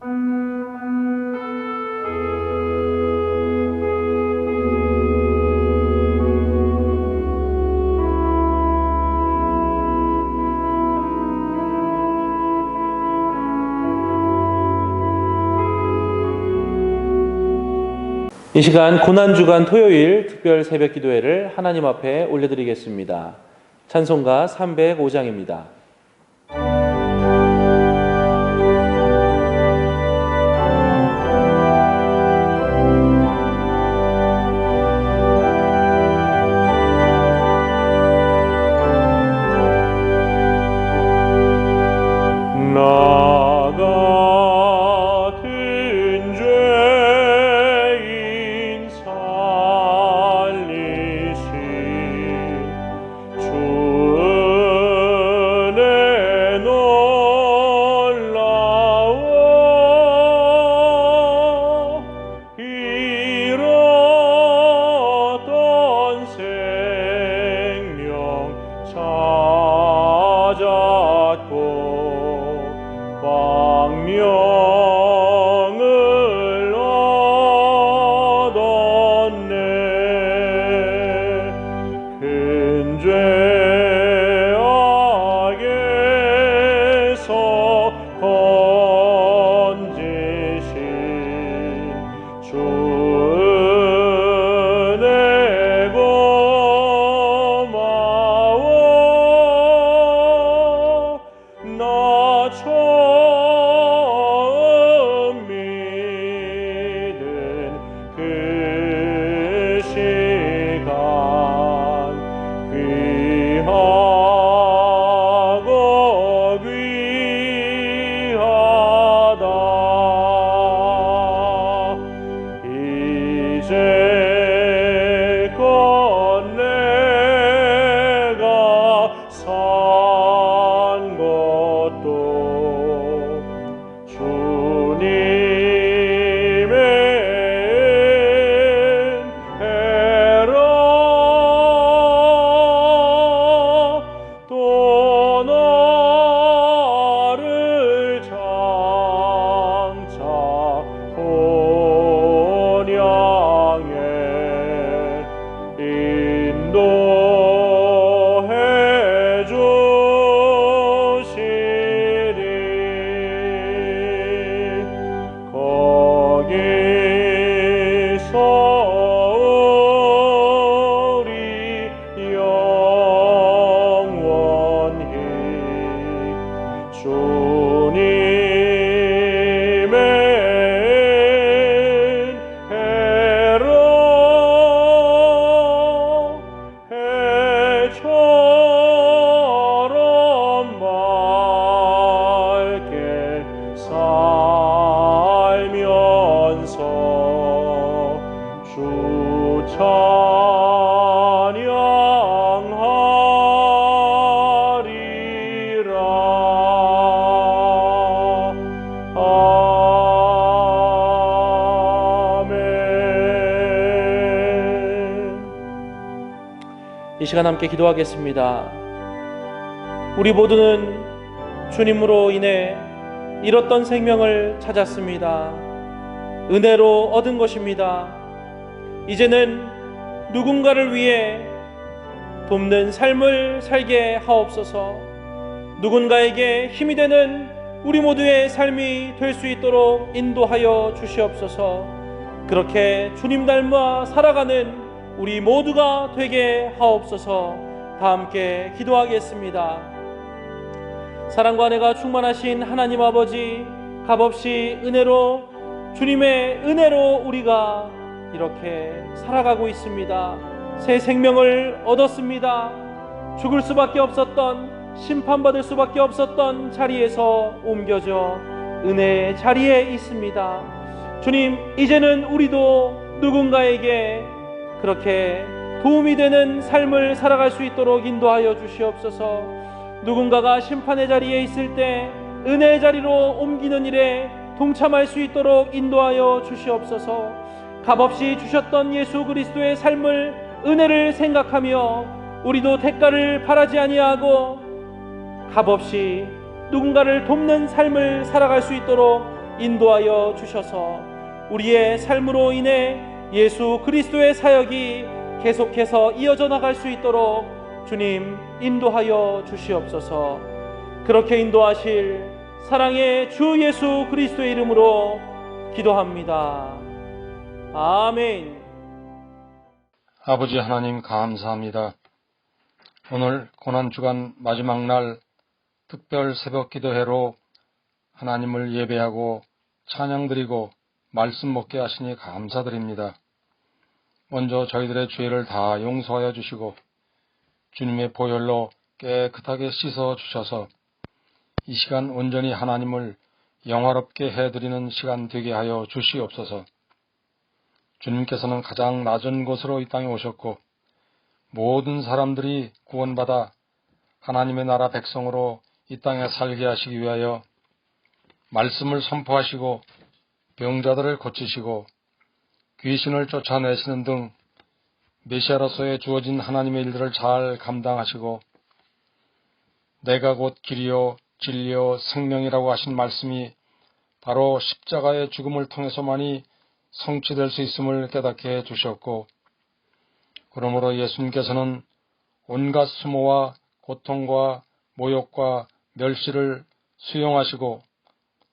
이 시간 고난주간 토요일 특별 새벽 기도회를 하나님 앞에 올려드리겠습니다. 찬송가 305장입니다. 이 시간 함께 기도하겠습니다. 우리 모두는 주님으로 인해 잃었던 생명을 찾았습니다. 은혜로 얻은 것입니다. 이제는 누군가를 위해 돕는 삶을 살게 하옵소서. 누군가에게 힘이 되는 우리 모두의 삶이 될 수 있도록 인도하여 주시옵소서. 그렇게 주님 닮아 살아가는 우리 모두가 되게 하옵소서. 다 함께 기도하겠습니다. 사랑과 은혜가 충만하신 하나님 아버지, 값없이 은혜로, 주님의 은혜로 우리가 이렇게 살아가고 있습니다. 새 생명을 얻었습니다. 죽을 수밖에 없었던, 심판받을 수밖에 없었던 자리에서 옮겨져 은혜의 자리에 있습니다. 주님, 이제는 우리도 누군가에게 그렇게 도움이 되는 삶을 살아갈 수 있도록 인도하여 주시옵소서. 누군가가 심판의 자리에 있을 때 은혜의 자리로 옮기는 일에 동참할 수 있도록 인도하여 주시옵소서. 값없이 주셨던 예수 그리스도의 삶을, 은혜를 생각하며 우리도 대가를 바라지 아니하고 값없이 누군가를 돕는 삶을 살아갈 수 있도록 인도하여 주셔서 우리의 삶으로 인해 예수 그리스도의 사역이 계속해서 이어져 나갈 수 있도록 주님 인도하여 주시옵소서. 그렇게 인도하실 사랑의 주 예수 그리스도의 이름으로 기도합니다. 아멘. 아버지 하나님 감사합니다. 오늘 고난주간 마지막 날 특별 새벽 기도회로 하나님을 예배하고 찬양드리고 말씀 먹게 하시니 감사드립니다. 먼저 저희들의 죄를 다 용서하여 주시고 주님의 보혈로 깨끗하게 씻어 주셔서 이 시간 온전히 하나님을 영화롭게 해드리는 시간 되게 하여 주시옵소서. 주님께서는 가장 낮은 곳으로 이 땅에 오셨고 모든 사람들이 구원받아 하나님의 나라 백성으로 이 땅에 살게 하시기 위하여 말씀을 선포하시고 병자들을 고치시고 귀신을 쫓아내시는 등 메시아로서의 주어진 하나님의 일들을 잘 감당하시고 내가 곧 길이요 진리요 생명이라고 하신 말씀이 바로 십자가의 죽음을 통해서만이 성취될 수 있음을 깨닫게 해주셨고, 그러므로 예수님께서는 온갖 수모와 고통과 모욕과 멸시를 수용하시고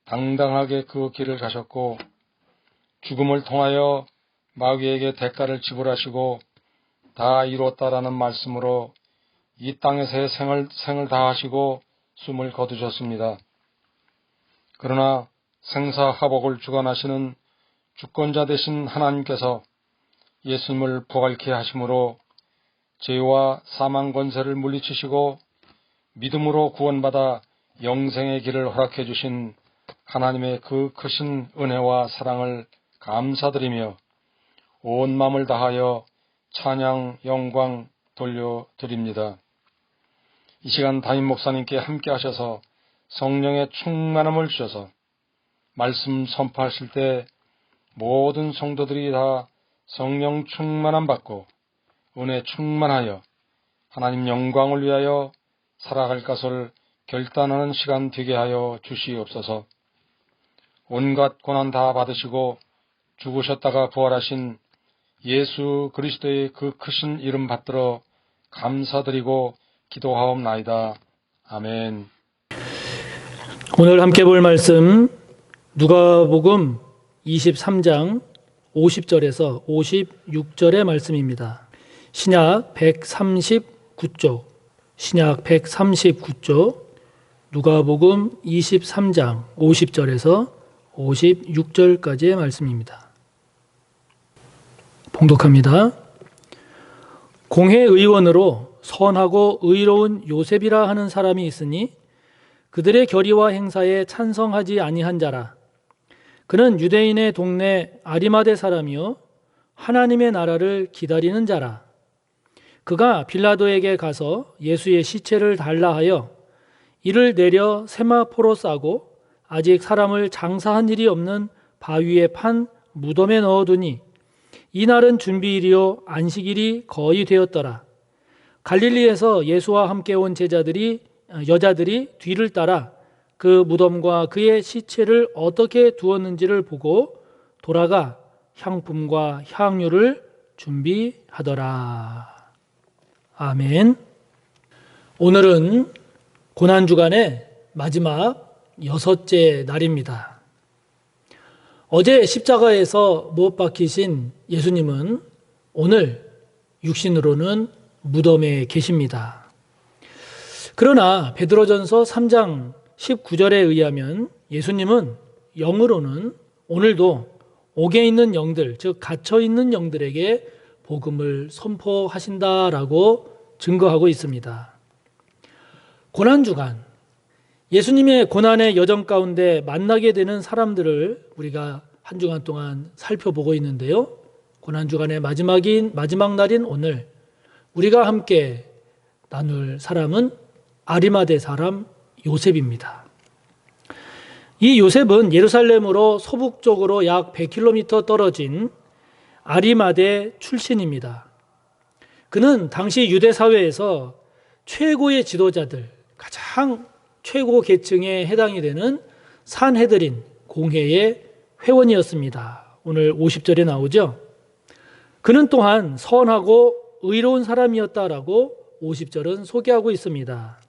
당당하게 그 길을 가셨고, 죽음을 통하여 마귀에게 대가를 지불하시고 다 이뤘다라는 말씀으로 이 땅에서의 생을 다하시고 숨을 거두셨습니다. 그러나 생사화복을 주관하시는 주권자 되신 하나님께서 예수님을 부활케 하심으로 죄와 사망 권세를 물리치시고 믿음으로 구원받아 영생의 길을 허락해 주신 하나님의 그 크신 은혜와 사랑을 감사드리며 온 마음을 다하여 찬양, 영광 돌려드립니다. 이 시간 담임 목사님께 함께 하셔서 성령의 충만함을 주셔서 말씀 선포하실 때 모든 성도들이 다 성령 충만함 받고 은혜 충만하여 하나님 영광을 위하여 살아갈 것을 결단하는 시간 되게 하여 주시옵소서. 온갖 고난 다 받으시고 죽으셨다가 부활하신 예수 그리스도의 그 크신 이름 받들어 감사드리고 기도하옵나이다. 아멘. 오늘 함께 볼 말씀 누가복음 23장 50절에서 56절의 말씀입니다. 신약 139쪽, 신약 139쪽, 누가복음 23장 50절에서 56절까지의 말씀입니다. 봉독합니다. 공회의원으로 선하고 의로운 요셉이라 하는 사람이 있으니 그들의 결의와 행사에 찬성하지 아니한 자라. 그는 유대인의 동네 아리마대 사람이요 하나님의 나라를 기다리는 자라. 그가 빌라도에게 가서 예수의 시체를 달라 하여 이를 내려 세마포로 싸고 아직 사람을 장사한 일이 없는 바위에 판 무덤에 넣어두니 이날은 준비일이요 안식일이 거의 되었더라. 갈릴리에서 예수와 함께 온 여자들이 뒤를 따라 그 무덤과 그의 시체를 어떻게 두었는지를 보고 돌아가 향품과 향유를 준비하더라. 아멘. 오늘은 고난주간의 마지막 6째 날입니다. 어제 십자가에서 못 박히신 예수님은 오늘 육신으로는 무덤에 계십니다. 그러나 베드로전서 3장 19절에 의하면 예수님은 영으로는 오늘도 옥에 있는 영들, 즉 갇혀 있는 영들에게 복음을 선포하신다라고 증거하고 있습니다. 고난주간, 예수님의 고난의 여정 가운데 만나게 되는 사람들을 우리가 한 주간 동안 살펴보고 있는데요. 고난주간의 마지막 날인 오늘 우리가 함께 나눌 사람은 아리마대 사람 요셉입니다. 이 요셉은 예루살렘으로 서북쪽으로 약 100km 떨어진 아리마대 출신입니다. 그는 당시 유대 사회에서 최고의 지도자들, 가장 최고 계층에 해당이 되는 산헤드린, 공회의 회원이었습니다. 오늘 50절에 나오죠. 그는 또한 선하고 의로운 사람이었다라고 50절은 소개하고 있습니다.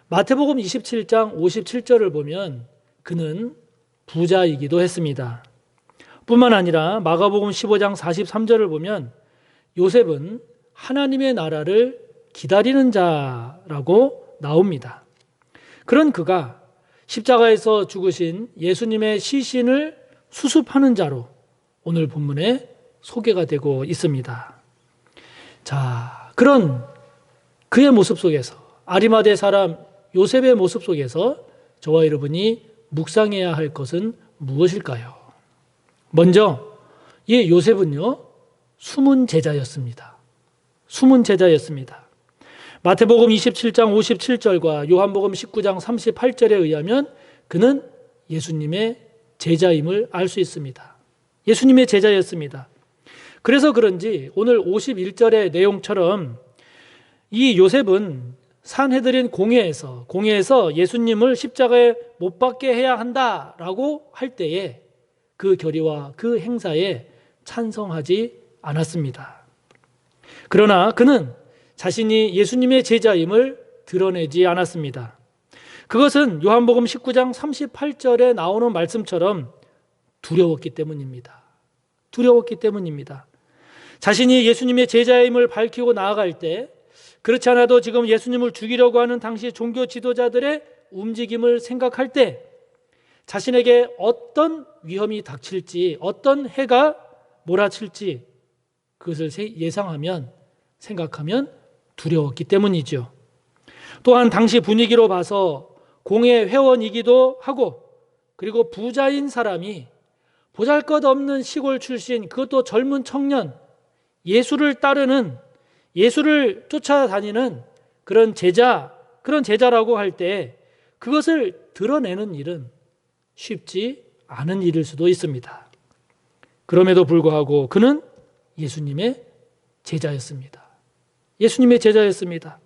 마태복음 27장 57절을 보면 그는 부자이기도 했습니다. 뿐만 아니라 마가복음 15장 43절을 보면 요셉은 하나님의 나라를 기다리는 자라고 나옵니다. 그런 그가 십자가에서 죽으신 예수님의 시신을 수습하는 자로 오늘 본문에 소개가 되고 있습니다. 자, 그런 그의 모습 속에서, 아리마대 사람 요셉의 모습 속에서 저와 여러분이 묵상해야 할 것은 무엇일까요? 먼저 이 요셉은요, 숨은 제자였습니다. 숨은 제자였습니다. 마태복음 27장 57절과 요한복음 19장 38절에 의하면 그는 예수님의 제자임을 알 수 있습니다. 예수님의 제자였습니다. 그래서 그런지 오늘 51절의 내용처럼 이 요셉은 산헤드린 공회에서 예수님을 십자가에 못 박게 해야 한다라고 할 때에 그 결의와 그 행사에 찬성하지 않았습니다. 그러나 그는 자신이 예수님의 제자임을 드러내지 않았습니다. 그것은 요한복음 19장 38절에 나오는 말씀처럼 두려웠기 때문입니다. 두려웠기 때문입니다. 자신이 예수님의 제자임을 밝히고 나아갈 때, 그렇지 않아도 지금 예수님을 죽이려고 하는 당시 종교 지도자들의 움직임을 생각할 때 자신에게 어떤 위험이 닥칠지, 어떤 해가 몰아칠지 그것을 예상하면, 생각하면 두려웠기 때문이죠. 또한 당시 분위기로 봐서 공회 회원이기도 하고, 그리고 부자인 사람이 보잘것없는 시골 출신, 그것도 젊은 청년, 예수를 따르는, 예수를 쫓아다니는 그런 제자라고 할 때 그것을 드러내는 일은 쉽지 않은 일일 수도 있습니다. 그럼에도 불구하고 그는 예수님의 제자였습니다. 예수님의 제자였습니다.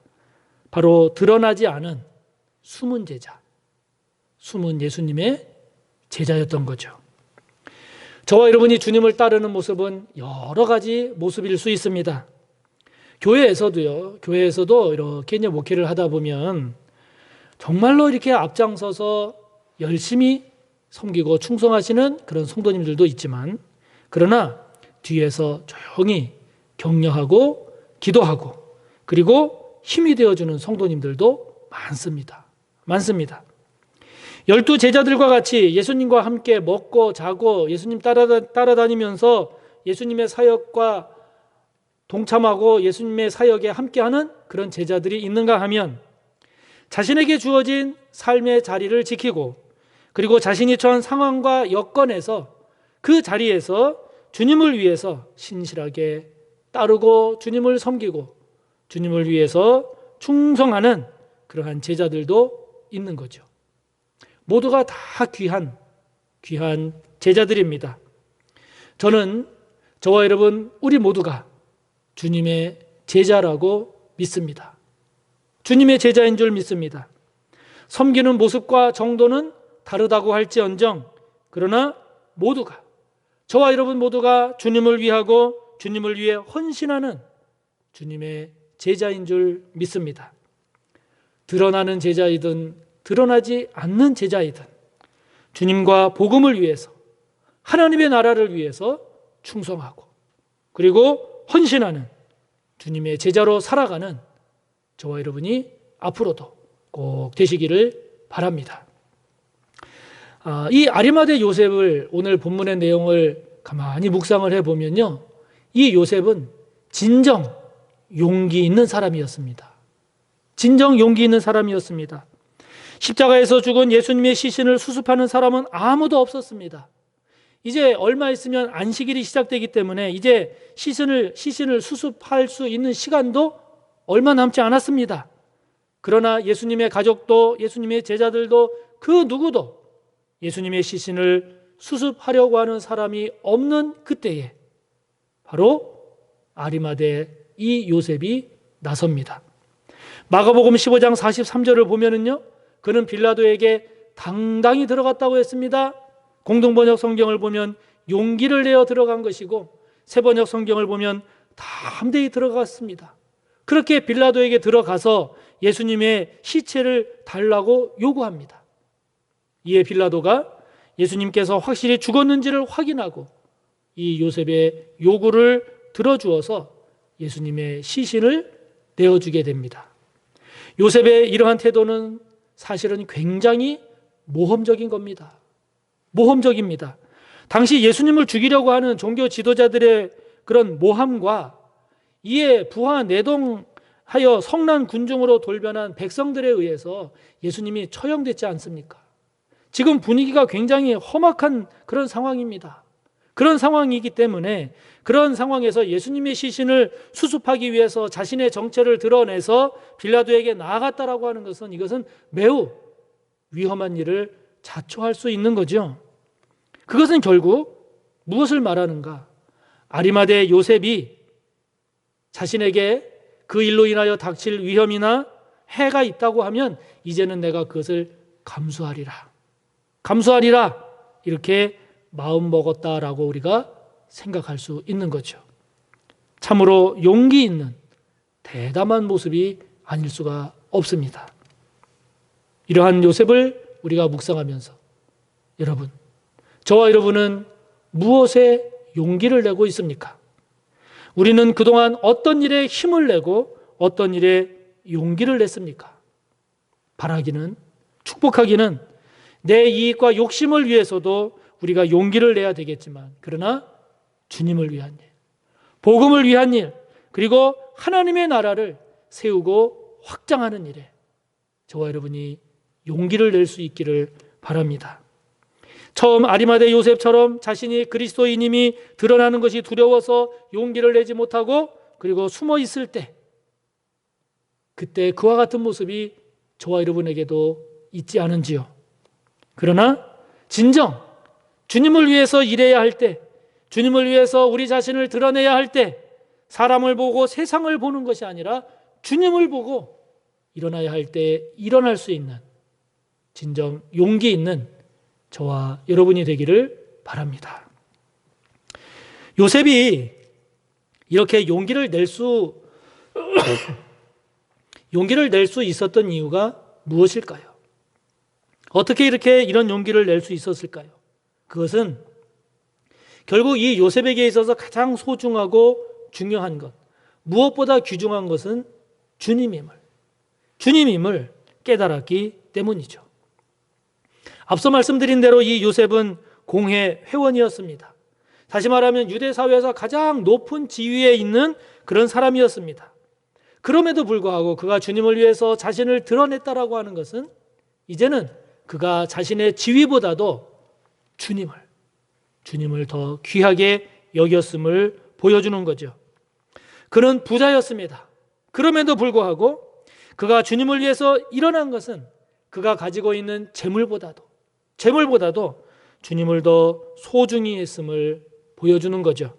바로 드러나지 않은 숨은 제자, 숨은 예수님의 제자였던 거죠. 저와 여러분이 주님을 따르는 모습은 여러 가지 모습일 수 있습니다. 교회에서도 이렇게 이제 목회를 하다 보면 정말로 이렇게 앞장서서 열심히 섬기고 충성하시는 그런 성도님들도 있지만, 그러나 뒤에서 조용히 격려하고 기도하고 그리고 힘이 되어주는 성도님들도 많습니다. 12 제자들과 같이 예수님과 함께 먹고 자고 예수님 따라다니면서 예수님의 사역과 동참하고 예수님의 사역에 함께하는 그런 제자들이 있는가 하면, 자신에게 주어진 삶의 자리를 지키고 그리고 자신이 처한 상황과 여건에서 그 자리에서 주님을 위해서 신실하게 따르고 주님을 섬기고 주님을 위해서 충성하는 그러한 제자들도 있는 거죠. 모두가 다 귀한 제자들입니다. 저는 저와 여러분 우리 모두가 주님의 제자라고 믿습니다. 주님의 제자인 줄 믿습니다. 섬기는 모습과 정도는 다르다고 할지언정, 그러나 모두가, 저와 여러분 모두가 주님을 위하고 주님을 위해 헌신하는 주님의 제자인 줄 믿습니다. 드러나는 제자이든 드러나지 않는 제자이든 주님과 복음을 위해서, 하나님의 나라를 위해서 충성하고 그리고 헌신하는 주님의 제자로 살아가는 저와 여러분이 앞으로도 꼭 되시기를 바랍니다. 이 아리마대 요셉을 오늘 본문의 내용을 가만히 묵상을 해보면요, 이 요셉은 진정 용기 있는 사람이었습니다. 진정 용기 있는 사람이었습니다. 십자가에서 죽은 예수님의 시신을 수습하는 사람은 아무도 없었습니다. 이제 얼마 있으면 안식일이 시작되기 때문에 이제 시신을 수습할 수 있는 시간도 얼마 남지 않았습니다. 그러나 예수님의 가족도 예수님의 제자들도 그 누구도 예수님의 시신을 수습하려고 하는 사람이 없는 그때에 바로 아리마대 이 요셉이 나섭니다. 마가복음 15장 43절을 보면은요, 그는 빌라도에게 당당히 들어갔다고 했습니다. 공동번역 성경을 보면 용기를 내어 들어간 것이고, 새번역 성경을 보면 담대히 들어갔습니다. 그렇게 빌라도에게 들어가서 예수님의 시체를 달라고 요구합니다. 이에 빌라도가 예수님께서 확실히 죽었는지를 확인하고 이 요셉의 요구를 들어주어서 예수님의 시신을 내어주게 됩니다. 요셉의 이러한 태도는 사실은 굉장히 모험적인 겁니다. 모험적입니다. 당시 예수님을 죽이려고 하는 종교 지도자들의 그런 모함과 이에 부하 내동하여 성난 군중으로 돌변한 백성들에 의해서 예수님이 처형됐지 않습니까? 지금 분위기가 굉장히 험악한 그런 상황입니다. 그런 상황이기 때문에 그런 상황에서 예수님의 시신을 수습하기 위해서 자신의 정체를 드러내서 빌라도에게 나아갔다라고 하는 것은, 이것은 매우 위험한 일을 자초할 수 있는 거죠. 그것은 결국 무엇을 말하는가? 아리마대 요셉이 자신에게 그 일로 인하여 닥칠 위험이나 해가 있다고 하면 이제는 내가 그것을 감수하리라 이렇게 마음 먹었다라고 우리가 생각할 수 있는 거죠. 참으로 용기 있는 대담한 모습이 아닐 수가 없습니다. 이러한 요셉을 우리가 묵상하면서, 여러분, 저와 여러분은 무엇에 용기를 내고 있습니까? 우리는 그동안 어떤 일에 힘을 내고 어떤 일에 용기를 냈습니까? 바라기는, 축복하기는 내 이익과 욕심을 위해서도 우리가 용기를 내야 되겠지만, 그러나 주님을 위한 일, 복음을 위한 일, 그리고 하나님의 나라를 세우고 확장하는 일에 저와 여러분이 용기를 낼 수 있기를 바랍니다. 처음 아리마대 요셉처럼 자신이 그리스도인임이 드러나는 것이 두려워서 용기를 내지 못하고 그리고 숨어 있을 때, 그때 그와 같은 모습이 저와 여러분에게도 있지 않은지요. 그러나 진정 주님을 위해서 일해야 할 때, 주님을 위해서 우리 자신을 드러내야 할 때, 사람을 보고 세상을 보는 것이 아니라 주님을 보고 일어나야 할 때 일어날 수 있는 진정 용기 있는 저와 여러분이 되기를 바랍니다. 요셉이 이렇게 용기를 낼 수 있었던 이유가 무엇일까요? 어떻게 이렇게 이런 용기를 낼 수 있었을까요? 그것은 결국 이 요셉에게 있어서 가장 소중하고 중요한 것, 무엇보다 귀중한 것은 주님임을 깨달았기 때문이죠. 앞서 말씀드린 대로 이 요셉은 공회 회원이었습니다. 다시 말하면 유대 사회에서 가장 높은 지위에 있는 그런 사람이었습니다. 그럼에도 불구하고 그가 주님을 위해서 자신을 드러냈다라고 하는 것은 이제는 그가 자신의 지위보다도 주님을 더 귀하게 여겼음을 보여주는 거죠. 그는 부자였습니다. 그럼에도 불구하고 그가 주님을 위해서 일어난 것은 그가 가지고 있는 재물보다도 주님을 더 소중히 했음을 보여주는 거죠.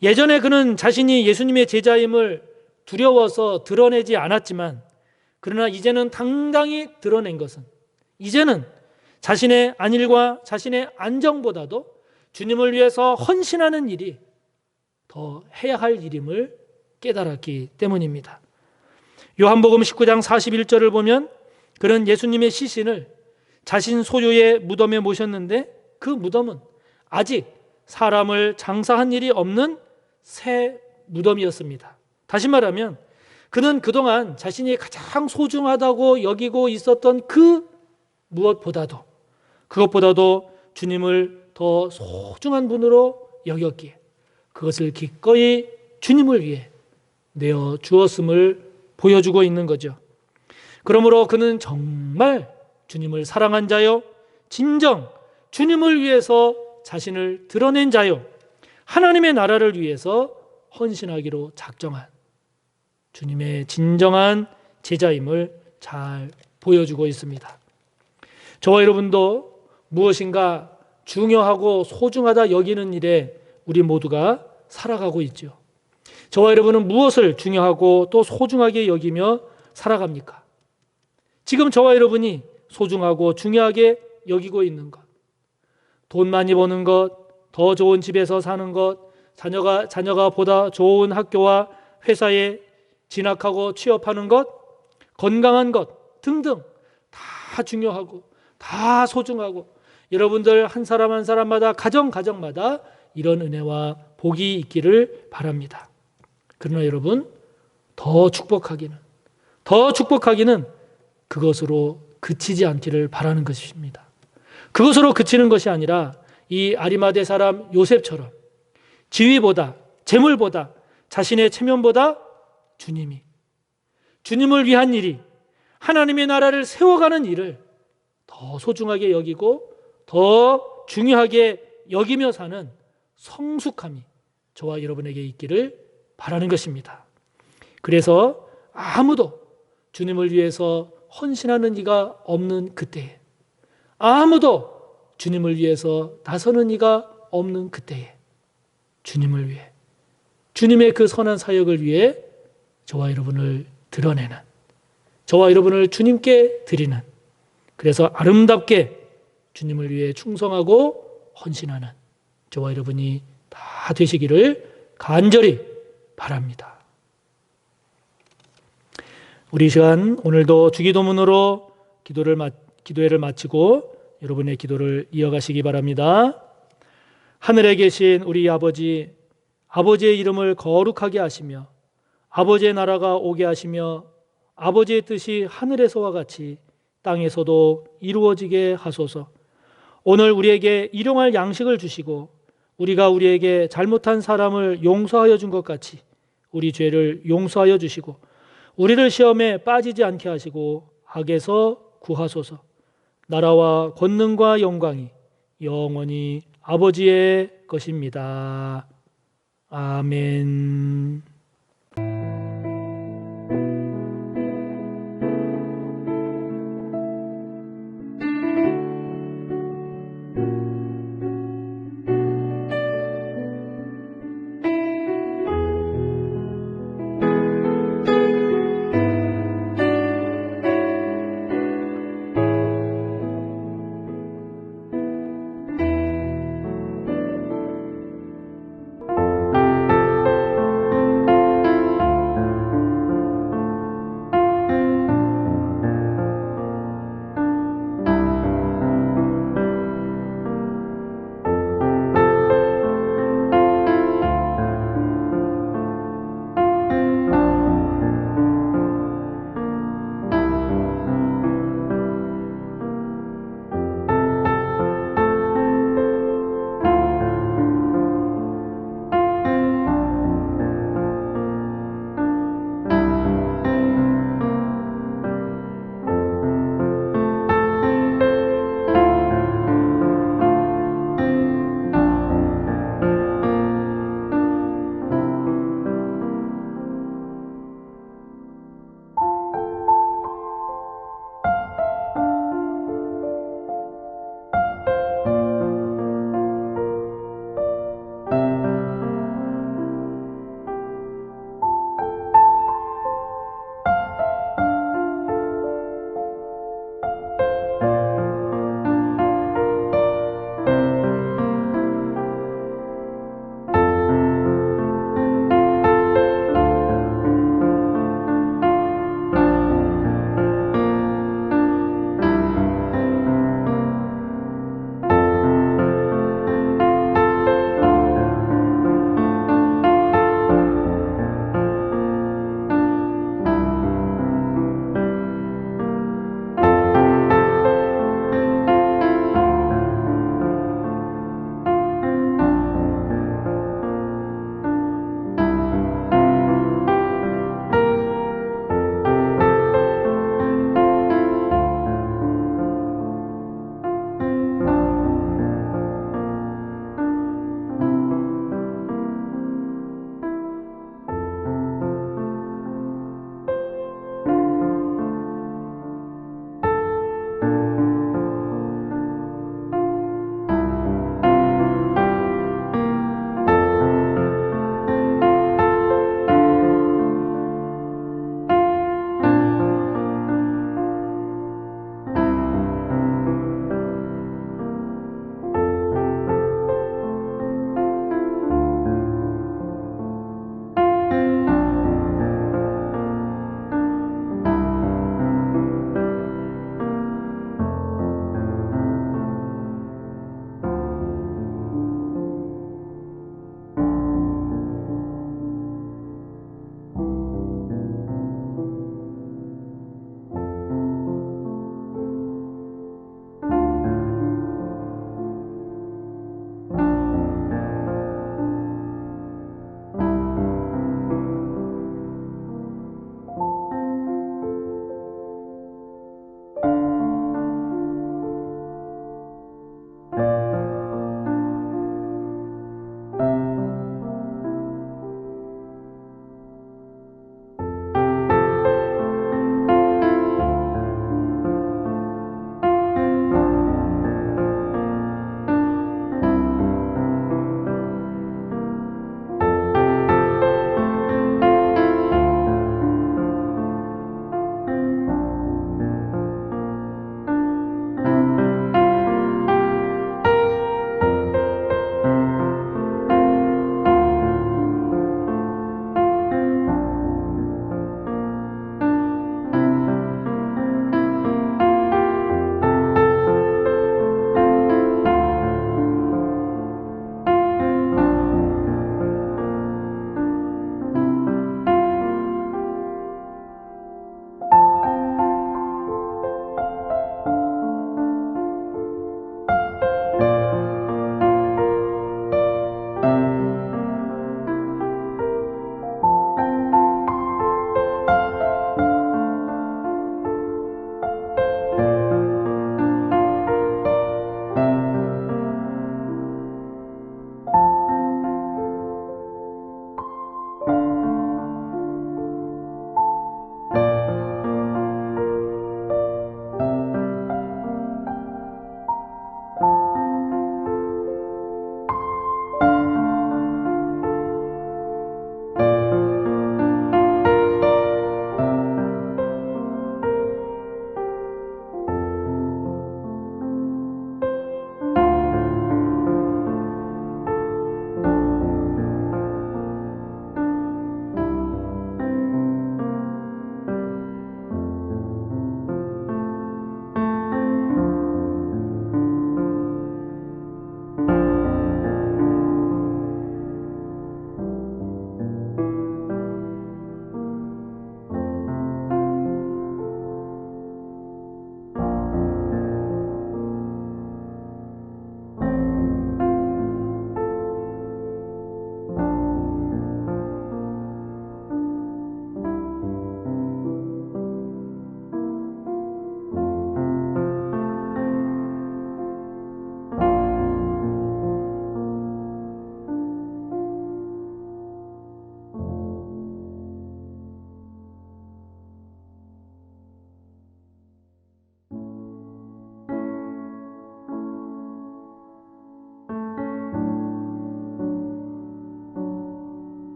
예전에 그는 자신이 예수님의 제자임을 두려워서 드러내지 않았지만, 그러나 이제는 당당히 드러낸 것은, 이제는 자신의 안일과 자신의 안정보다도 주님을 위해서 헌신하는 일이 더 해야 할 일임을 깨달았기 때문입니다. 요한복음 19장 41절을 보면 그는 예수님의 시신을 자신 소유의 무덤에 모셨는데 그 무덤은 아직 사람을 장사한 일이 없는 새 무덤이었습니다. 다시 말하면 그는 그동안 자신이 가장 소중하다고 여기고 있었던 그 그것보다도 주님을 더 소중한 분으로 여겼기에 그것을 기꺼이 주님을 위해 내어 주었음을 보여주고 있는 거죠. 그러므로 그는 정말 주님을 사랑한 자요, 진정 주님을 위해서 자신을 드러낸 자요, 하나님의 나라를 위해서 헌신하기로 작정한 주님의 진정한 제자임을 잘 보여주고 있습니다. 저와 여러분도 무엇인가 중요하고 소중하다 여기는 일에 우리 모두가 살아가고 있죠. 저와 여러분은 무엇을 중요하고 또 소중하게 여기며 살아갑니까? 지금 저와 여러분이 소중하고 중요하게 여기고 있는 것, 돈 많이 버는 것, 더 좋은 집에서 사는 것, 자녀가 보다 좋은 학교와 회사에 진학하고 취업하는 것, 건강한 것 등등 다 중요하고 다 소중하고 여러분들 한 사람 한 사람마다 가정마다 이런 은혜와 복이 있기를 바랍니다. 그러나 여러분 더 축복하기는 그것으로 그치지 않기를 바라는 것입니다. 그것으로 그치는 것이 아니라 이 아리마대 사람 요셉처럼 지위보다 재물보다 자신의 체면보다 주님을 위한 일이 하나님의 나라를 세워가는 일을 더 소중하게 여기고 더 중요하게 여기며 사는 성숙함이 저와 여러분에게 있기를 바라는 것입니다. 그래서 아무도 주님을 위해서 헌신하는 이가 없는 그때에, 아무도 주님을 위해서 나서는 이가 없는 그때에 주님을 위해, 주님의 그 선한 사역을 위해 저와 여러분을 드러내는, 저와 여러분을 주님께 드리는, 그래서 아름답게 주님을 위해 충성하고 헌신하는 저와 여러분이 다 되시기를 간절히 바랍니다. 우리 이 시간 오늘도 주기도문으로 기도회를 마치고 여러분의 기도를 이어가시기 바랍니다. 하늘에 계신 우리 아버지, 아버지의 이름을 거룩하게 하시며 아버지의 나라가 오게 하시며 아버지의 뜻이 하늘에서와 같이 땅에서도 이루어지게 하소서. 오늘 우리에게 일용할 양식을 주시고 우리가 우리에게 잘못한 사람을 용서하여 준 것 같이 우리 죄를 용서하여 주시고 우리를 시험에 빠지지 않게 하시고 악에서 구하소서. 나라와 권능과 영광이 영원히 아버지의 것입니다. 아멘.